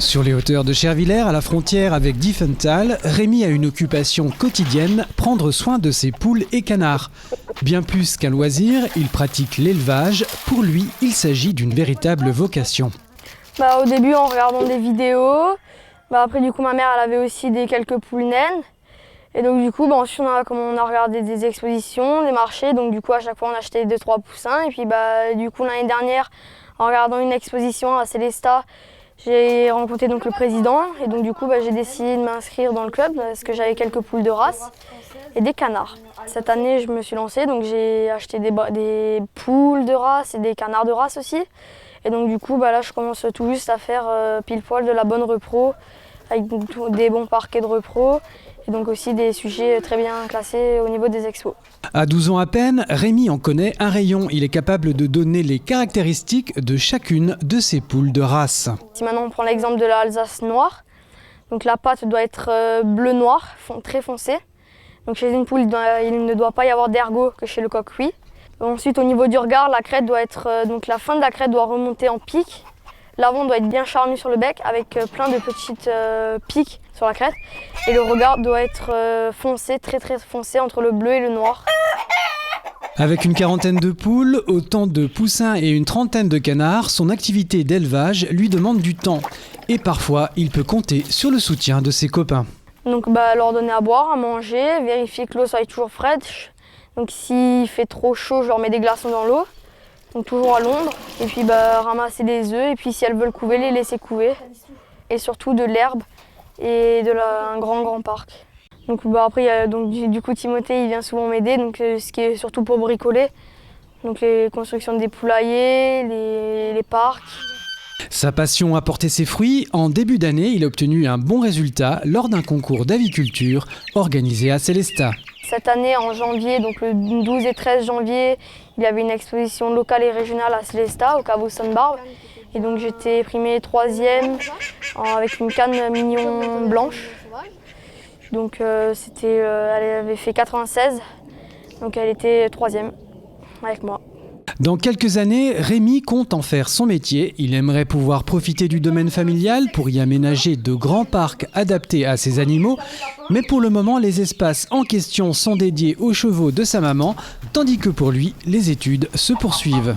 Sur les hauteurs de Chervillers, à la frontière avec Diefenthal, Rémi a une occupation quotidienne, prendre soin de ses poules et canards. Bien plus qu'un loisir, il pratique l'élevage. Pour lui, il s'agit d'une véritable vocation. Au début, en regardant des vidéos. Après, du coup, ma mère, elle avait aussi quelques poules naines. Et donc, du coup, ensuite, on a regardé des expositions, des marchés. Donc, du coup, à chaque fois, on achetait 2-3 poussins. Et puis, du coup, l'année dernière, en regardant une exposition à Célestat, j'ai rencontré donc le président et donc du coup j'ai décidé de m'inscrire dans le club parce que j'avais quelques poules de race et des canards. Cette année je me suis lancée, donc j'ai acheté des poules de race et des canards de race aussi. Et donc du coup là je commence tout juste à faire pile poil de la bonne repro avec des bons parquets de repro et donc aussi des sujets très bien classés au niveau des expos. À 12 ans à peine, Rémi en connaît un rayon. Il est capable de donner les caractéristiques de chacune de ses poules de race. Si maintenant on prend l'exemple de l'Alsace noire, donc la patte doit être bleu-noir, très foncé. Donc chez une poule, il ne doit pas y avoir d'ergot que chez le coq, oui. Ensuite au niveau du regard, la crête doit être, donc la fin de la crête doit remonter en pique. L'avant doit être bien charnu sur le bec avec plein de petites piques sur la crête. Et le regard doit être foncé, très foncé entre le bleu et le noir. Avec une quarantaine de poules, autant de poussins et une trentaine de canards, son activité d'élevage lui demande du temps. Et parfois, il peut compter sur le soutien de ses copains. Donc leur donner à boire, à manger, vérifier que l'eau soit toujours fraîche. Donc s'il fait trop chaud, je leur mets des glaçons dans l'eau. Donc toujours à l'ombre. Et puis ramasser des œufs. Et puis si elles veulent couver, les laisser couver. Et surtout de l'herbe et un grand parc. Donc après, du coup Timothée il vient souvent m'aider, donc ce qui est surtout pour bricoler. Donc les constructions des poulaillers, les parcs. Sa passion a porté ses fruits. En début d'année, il a obtenu un bon résultat lors d'un concours d'aviculture organisé à Célestat. Cette année, en janvier, donc le 12 et 13 janvier, il y avait une exposition locale et régionale à Célestat, au caveau Sainte-Barbe. Et donc j'étais primée 3e avec une canne mignon blanche. Donc elle avait fait 96, donc elle était 3e avec moi. Dans quelques années, Rémi compte en faire son métier. Il aimerait pouvoir profiter du domaine familial pour y aménager de grands parcs adaptés à ses animaux. Mais pour le moment, les espaces en question sont dédiés aux chevaux de sa maman, tandis que pour lui, les études se poursuivent.